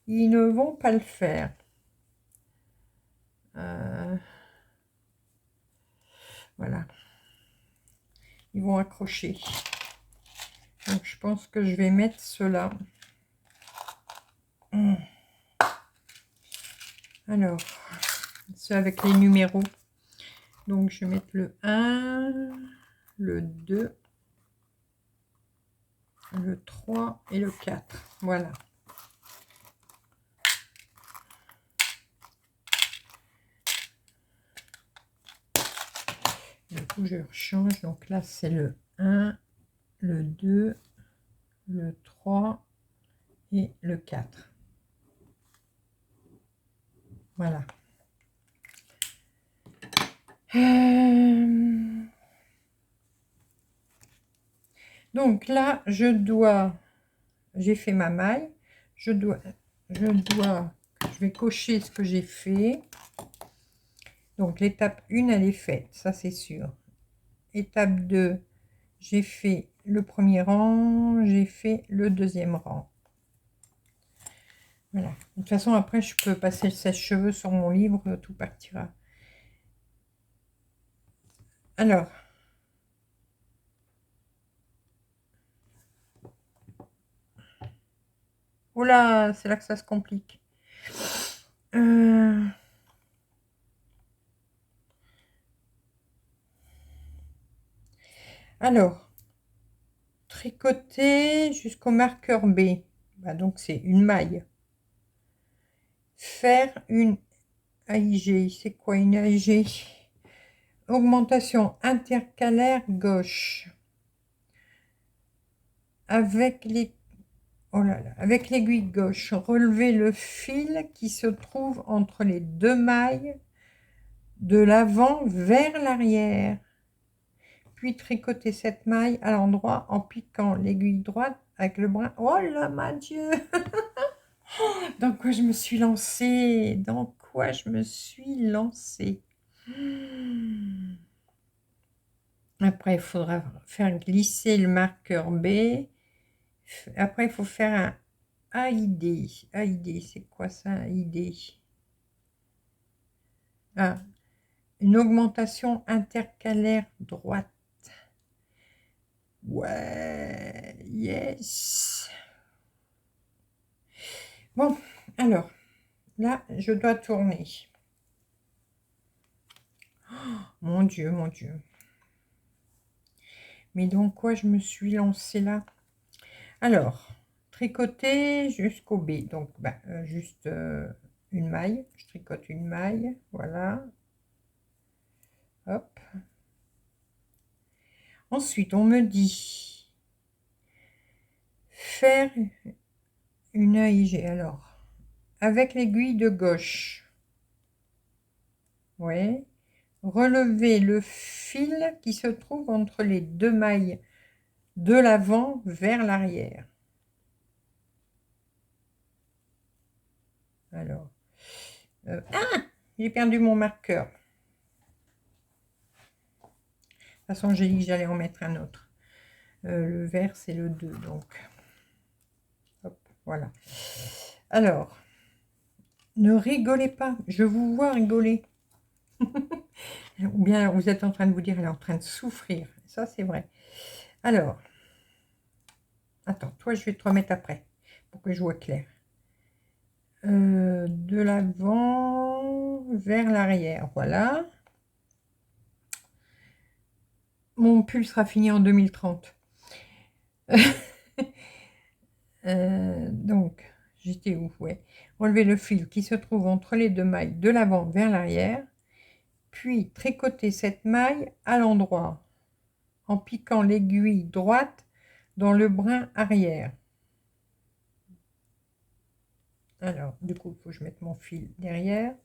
Ils ne vont pas le faire. Voilà. Ils vont accrocher. Donc, je pense que je vais mettre cela. Alors, c'est avec les numéros. Donc, je vais mettre le 1, le 2, le le 3 et le 4. Voilà. Du coup, je rechange. Donc là, c'est le 1, le 2, le 3 et le 4. Voilà. Donc là, j'ai fait ma maille. Je vais cocher ce que j'ai fait. Donc l'étape 1, elle est faite, ça c'est sûr. Étape 2, j'ai fait le premier rang, j'ai fait le deuxième rang. Voilà. De toute façon, après, je peux passer le sèche-cheveux sur mon livre, tout partira. Alors, oh là, c'est là que ça se complique. Alors, tricoter jusqu'au marqueur B. Bah, donc, c'est une maille. Faire une AIG. C'est quoi une AIG? Augmentation intercalaire gauche. Avec les... Oh là là, avec l'aiguille gauche, relevez le fil qui se trouve entre les deux mailles de l'avant vers l'arrière. Puis tricotez cette maille à l'endroit en piquant l'aiguille droite avec le brin. Oh là, mon Dieu! Dans quoi je me suis lancée? Dans quoi je me suis lancée? Après, il faudra faire glisser le marqueur B. Après, il faut faire un AID. AID, c'est quoi ça, AID? Ah, une augmentation intercalaire droite. Ouais, yes. Bon, alors, là, je dois tourner. Oh, mon Dieu, mon Dieu. Mais dans quoi je me suis lancée là? Alors, tricoter jusqu'au B. Donc, bah, juste une maille. Je tricote une maille. Voilà. Hop. Ensuite, on me dit faire une AIG. Alors, avec l'aiguille de gauche. Ouais. Relevez le fil qui se trouve entre les deux mailles de l'avant vers l'arrière. Alors, ah, j'ai perdu mon marqueur. De toute façon, j'ai dit que j'allais en mettre un autre. Le vert, c'est le 2, donc. Hop, voilà. Alors, ne rigolez pas, je vous vois rigoler. Ou bien vous êtes en train de vous dire, elle est en train de souffrir. Ça, c'est vrai. Alors, attends, toi, je vais te remettre après, pour que je vois clair. De l'avant vers l'arrière, voilà. Mon pull sera fini en 2030. Donc, j'étais où? Ouais. Relevez le fil qui se trouve entre les deux mailles de l'avant vers l'arrière, puis tricoter cette maille à l'endroit en piquant l'aiguille droite dans le brin arrière. Alors, du coup, il faut que je mette mon fil derrière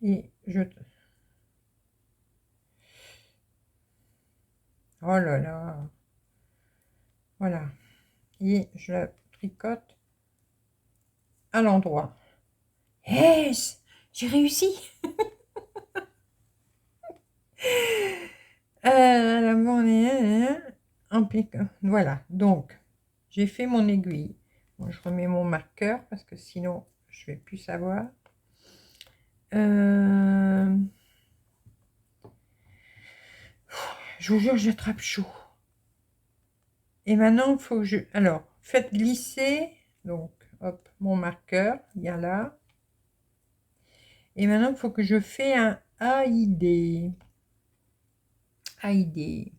et je... Oh là là! Voilà. Et je la tricote à l'endroit. Yes! J'ai réussi! L'avant, on est en piquant. Voilà, donc, j'ai fait mon aiguille. Bon, je remets mon marqueur parce que sinon, je vais plus savoir. Je vous jure, j'attrape chaud. Et maintenant, il faut que je... Alors, faites glisser. Donc, hop, mon marqueur, il y a là. Et maintenant, il faut que je fais un AID. AID.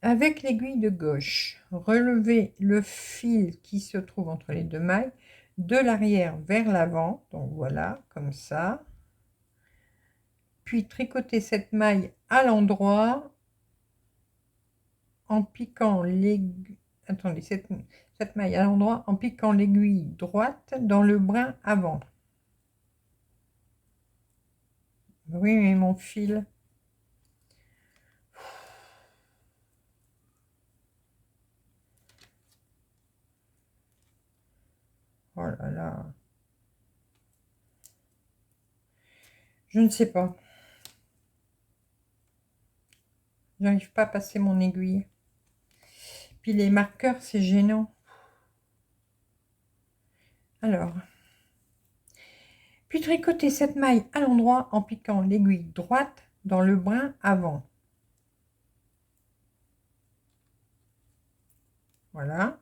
Avec l'aiguille de gauche, relevez le fil qui se trouve entre les deux mailles de l'arrière vers l'avant, donc voilà, comme ça. Puis tricotez cette maille à l'endroit en piquant l'aiguille. Attendez, cette maille à l'endroit en piquant l'aiguille droite dans le brin avant. Oui, mais mon fil. Oh là là. Je ne sais pas. J'arrive pas à passer mon aiguille. Puis les marqueurs, c'est gênant. Alors. Puis tricotez cette maille à l'endroit en piquant l'aiguille droite dans le brin avant. Voilà.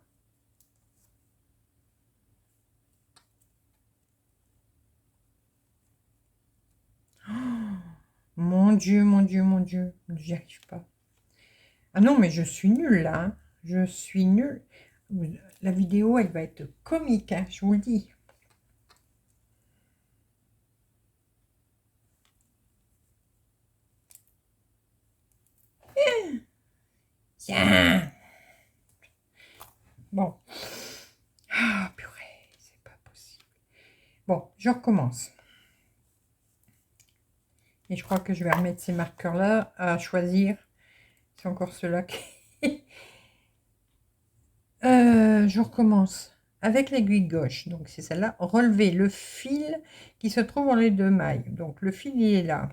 Oh, mon Dieu, mon Dieu, mon Dieu. J'y arrive pas. Ah non, mais je suis nulle là. Hein. Je suis nulle. La vidéo, elle va être comique, hein, je vous le dis. Tiens. Bon. Ah, purée, c'est pas possible. Bon, je recommence. Et je crois que je vais remettre ces marqueurs-là à choisir. C'est encore ceux-là qui... je recommence. Avec l'aiguille gauche, donc c'est celle-là, relevez le fil qui se trouve dans les deux mailles. Donc le fil, il est là.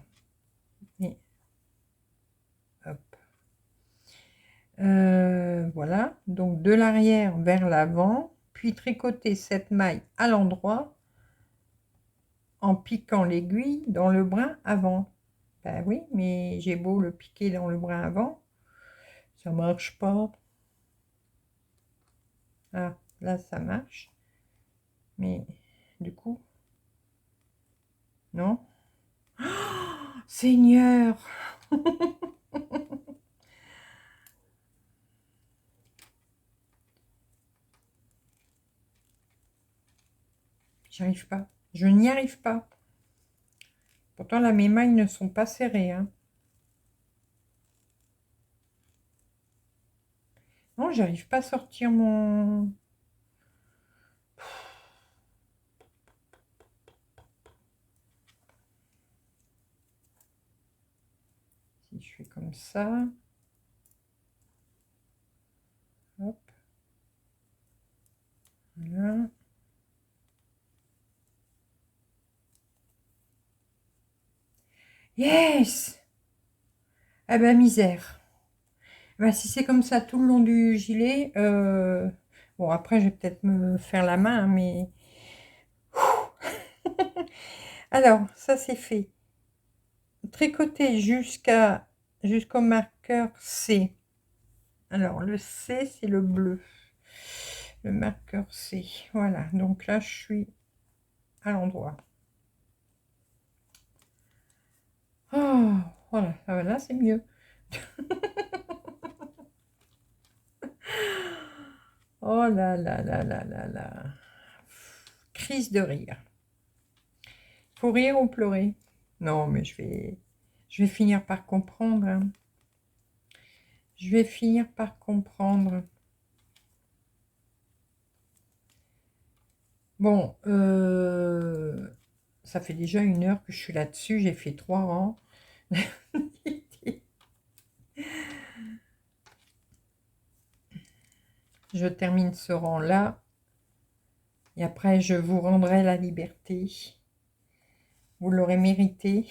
Et, hop. Voilà, donc de l'arrière vers l'avant, puis tricotez cette maille à l'endroit en piquant l'aiguille dans le brin avant. Ben oui, mais j'ai beau le piquer dans le brin avant, ça marche pas. Ah, là ça marche, mais du coup, non. Oh, Seigneur! J'y arrive pas. Je n'y arrive pas. Pourtant, là, mes mailles ne sont pas serrées. Hein. Non, j'arrive pas à sortir mon... Si je fais comme ça... Hop. Voilà. Yes! Ah ben, misère. Ben, si c'est comme ça tout le long du gilet... Bon, après, je vais peut-être me faire la main, mais... Alors, ça, c'est fait. Tricoter jusqu'au marqueur C. Alors, le C, c'est le bleu. Le marqueur C. Voilà, donc là, je suis à l'endroit. Oh, voilà, là, c'est mieux. Oh là là là là là là. Crise de rire. Faut rire ou pleurer? Non, mais je vais finir par comprendre. Hein. Je vais finir par comprendre. Bon, ça fait déjà 1 heure que je suis là-dessus. J'ai fait 3 rangs. Je termine ce rang-là. Et après, je vous rendrai la liberté. Vous l'aurez mérité.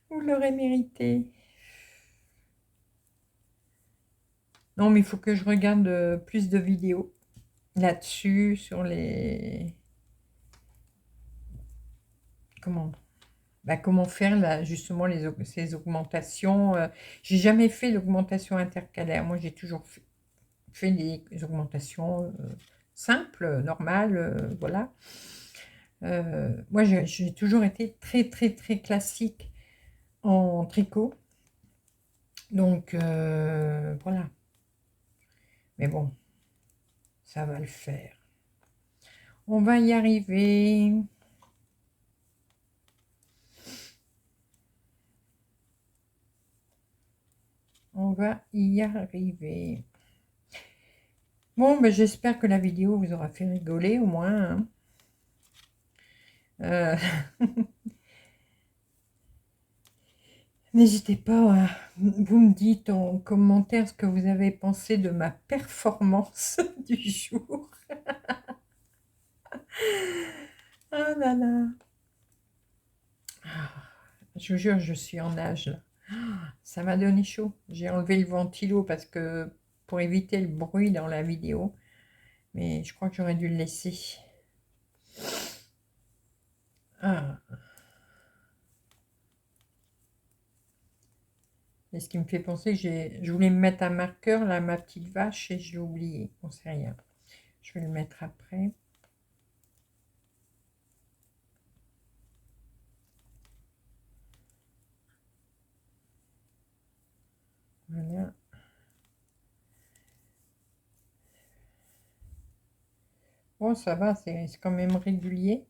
Vous l'aurez mérité. Non, mais il faut que je regarde plus de vidéos là-dessus, sur les... Comment faire là, justement ces augmentations. J'ai jamais fait d'augmentation intercalaire. Moi, j'ai toujours fait des augmentations simples, normales, voilà. Moi, j'ai toujours été très, très, très classique en tricot. Donc, voilà. Mais bon, ça va le faire. On va y arriver. On va y arriver. Bon, ben, j'espère que la vidéo vous aura fait rigoler au moins. Hein. N'hésitez pas, vous me dites en commentaire ce que vous avez pensé de ma performance du jour. Ah là là. Je vous jure, je suis en nage là. Ça m'a donné chaud. J'ai enlevé le ventilo parce que pour éviter le bruit dans la vidéo. Mais je crois que j'aurais dû le laisser. Ah. Et ce qui me fait penser que je voulais me mettre un marqueur, là, ma petite vache, et j'ai oublié. On sait rien. Je vais le mettre après. Voilà. Bon, ça va, c'est quand même régulier.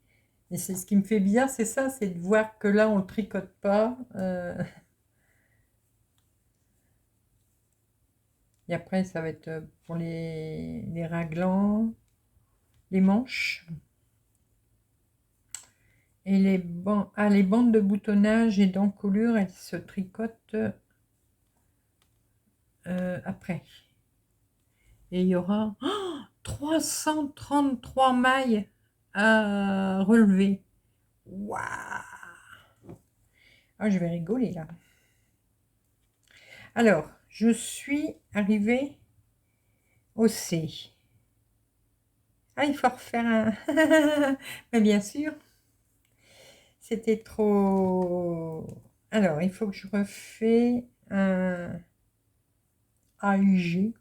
Et c'est ce qui me fait bizarre, c'est ça, c'est de voir que là, on ne tricote pas. Et après, ça va être pour les raglans, les manches. Et les bandes de boutonnage et d'encolure, elles se tricotent après. Et il y aura 333 mailles à relever. Waouh! Ah, je vais rigoler là. Alors, je suis arrivée au C. Ah, il faut refaire un... Mais bien sûr, c'était trop... Alors, il faut que je refais un AUG.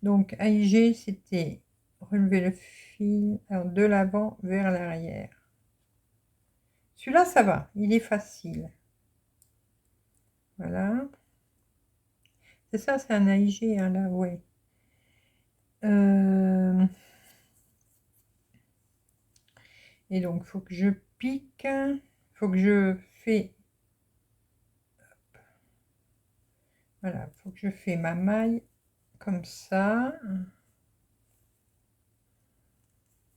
Donc, AIG, c'était relever le fil alors, de l'avant vers l'arrière. Celui-là, ça va, il est facile. Voilà. C'est ça, c'est un AIG, hein, là, ouais. Et donc, il faut que je pique. Il faut que je fais... Voilà, il faut que je fais ma maille comme ça.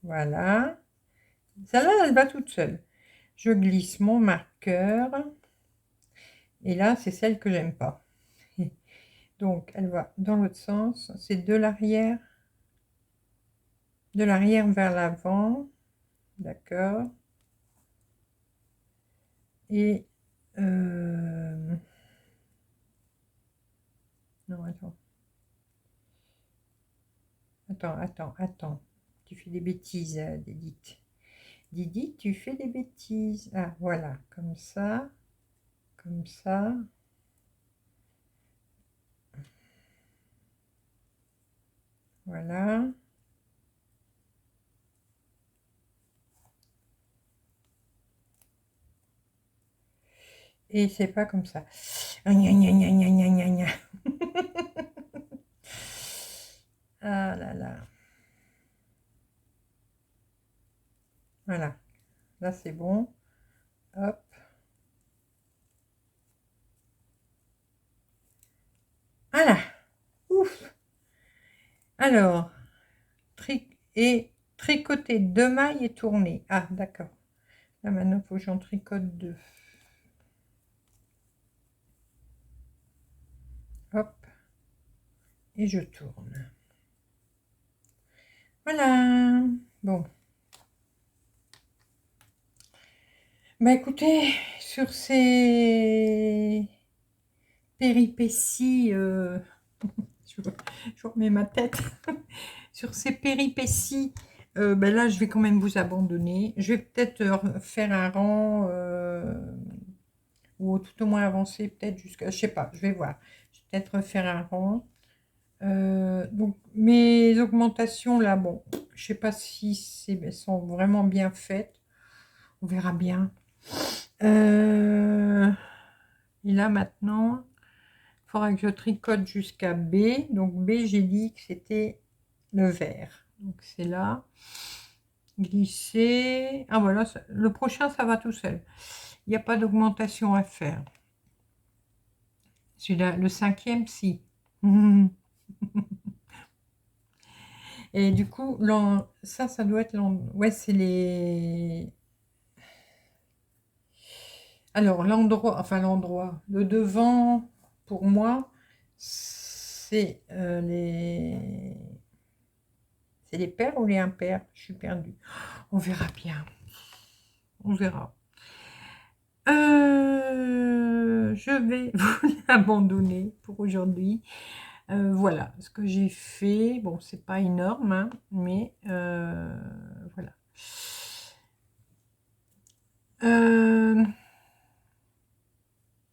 Voilà. Celle-là, elle va toute seule. Je glisse mon marqueur. Et là, c'est celle que j'aime pas. Donc, elle va dans l'autre sens. C'est de l'arrière vers l'avant. D'accord. Et... Non, attends. Attends. Tu fais des bêtises, Didit. Didit, tu fais des bêtises. Ah, voilà, comme ça. Comme ça. Voilà. Et c'est pas comme ça. Gna, gna, gna, gna, gna, gna, gna. Ah là là. Voilà. Là, c'est bon. Hop. Voilà. Ouf. Alors, tricoter 2 mailles et tourner. Ah, d'accord. Là, maintenant, il faut que j'en tricote 2. Hop. Et je tourne. Voilà. Bon. Bah écoutez, sur ces péripéties, je remets ma tête, sur ces péripéties, ben là je vais quand même vous abandonner. Je vais peut-être faire un rang, ou tout au moins avancer peut-être jusqu'à, je sais pas, je vais voir. Je vais peut-être refaire un rang. Donc mes augmentations là, bon, je sais pas si elles sont vraiment bien faites. On verra bien. Et là, maintenant, il faudra que je tricote jusqu'à B. Donc, B, j'ai dit que c'était le vert. Donc, c'est là. Glisser. Ah, voilà, le prochain, ça va tout seul. Il n'y a pas d'augmentation à faire. Celui-là, le 5e, si. Et du coup, ça doit être ouais, c'est les... Alors, l'endroit, le devant, pour moi, c'est c'est les paires ou les impairs? Je suis perdue. On verra bien. On verra. Je vais vous abandonner pour aujourd'hui. Voilà ce que j'ai fait. Bon, c'est pas énorme, hein, mais voilà.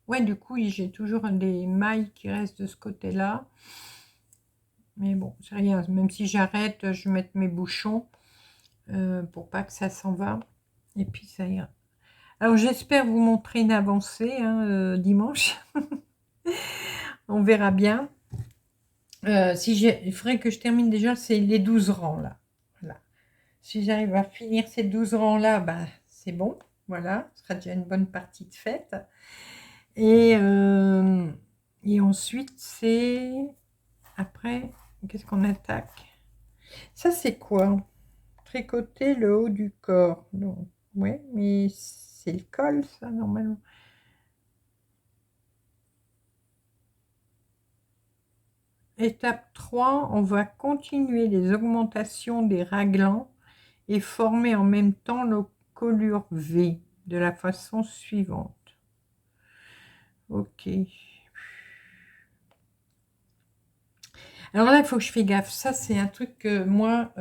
Ouais, du coup, j'ai toujours des mailles qui restent de ce côté-là. Mais bon, c'est rien. Même si j'arrête, je vais mettre mes bouchons pour pas que ça s'en va. Et puis, ça ira. Alors, j'espère vous montrer une avancée hein, dimanche. On verra bien. Il faudrait que je termine déjà, c'est les 12 rangs, là. Voilà. Si j'arrive à finir ces 12 rangs-là, bah, c'est bon. Voilà, ce sera déjà une bonne partie de fête. Et ensuite, c'est... Après, qu'est-ce qu'on attaque? Ça, c'est quoi? Tricoter le haut du corps. Non. Ouais, mais c'est le col, ça, normalement. Étape 3, on va continuer les augmentations des raglans et former en même temps nos collures V de la façon suivante. Ok. Alors là, il faut que je fasse gaffe. Ça, c'est un truc que moi,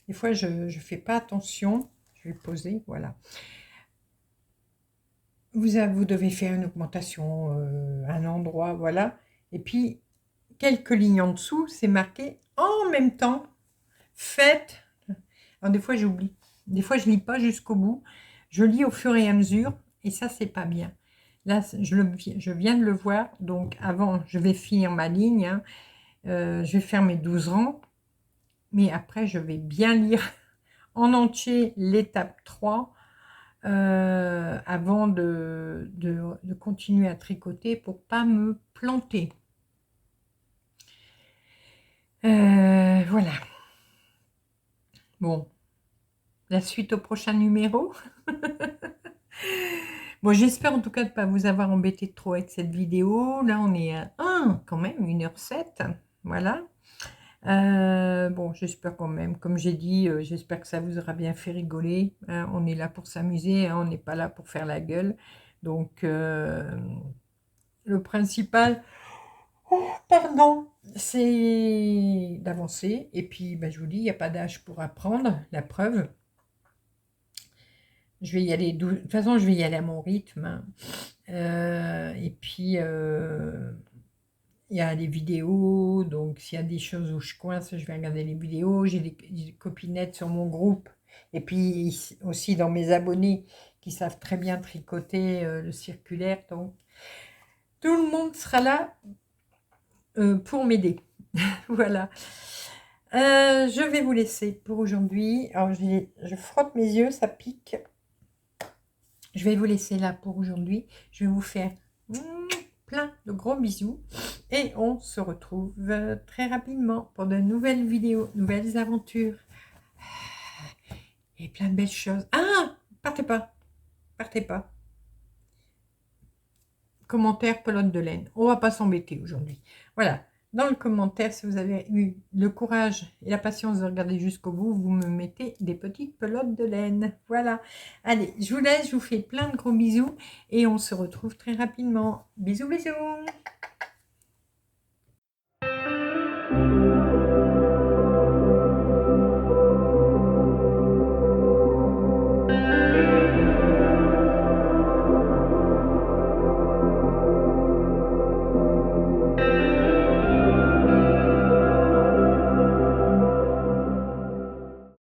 des fois, je ne fais pas attention. Je vais poser, voilà. Vous devez faire une augmentation à un endroit, voilà. Et puis, quelques lignes en dessous, c'est marqué en même temps, faites. Alors, des fois, j'oublie. Des fois, je lis pas jusqu'au bout. Je lis au fur et à mesure. Et ça, c'est pas bien. Là, je viens de le voir. Donc, avant, je vais finir ma ligne. Hein. Je vais faire mes 12 rangs. Mais après, je vais bien lire en entier l'étape 3 avant de continuer à tricoter pour pas me planter. Voilà. Bon, la suite au prochain numéro. Bon, j'espère en tout cas de ne pas vous avoir embêté trop avec cette vidéo. Là, on est à quand même 1h07. Voilà. Bon, j'espère quand même, comme j'ai dit, j'espère que ça vous aura bien fait rigoler. Hein. On est là pour s'amuser, hein, on n'est pas là pour faire la gueule. Donc, le principal, pardon, c'est d'avancer. Et puis, je vous dis, il n'y a pas d'âge pour apprendre, la preuve. Je vais y aller, de toute façon, je vais y aller à mon rythme. Hein. Et puis, il y a des vidéos, donc s'il y a des choses où je coince, je vais regarder les vidéos. J'ai des copinettes sur mon groupe. Et puis aussi dans mes abonnés qui savent très bien tricoter le circulaire. Donc, tout le monde sera là pour m'aider. Voilà. Je vais vous laisser pour aujourd'hui. Alors, je frotte mes yeux, ça pique. Je vais vous laisser là pour aujourd'hui. Je vais vous faire plein de gros bisous. Et on se retrouve très rapidement pour de nouvelles vidéos, nouvelles aventures. Et plein de belles choses. Ah, partez pas. Partez pas. Commentaire, pelote de laine. On va pas s'embêter aujourd'hui. Voilà. Dans le commentaire, si vous avez eu le courage et la patience de regarder jusqu'au bout, vous me mettez des petites pelotes de laine. Voilà. Allez, je vous laisse, je vous fais plein de gros bisous et on se retrouve très rapidement. Bisous, bisous.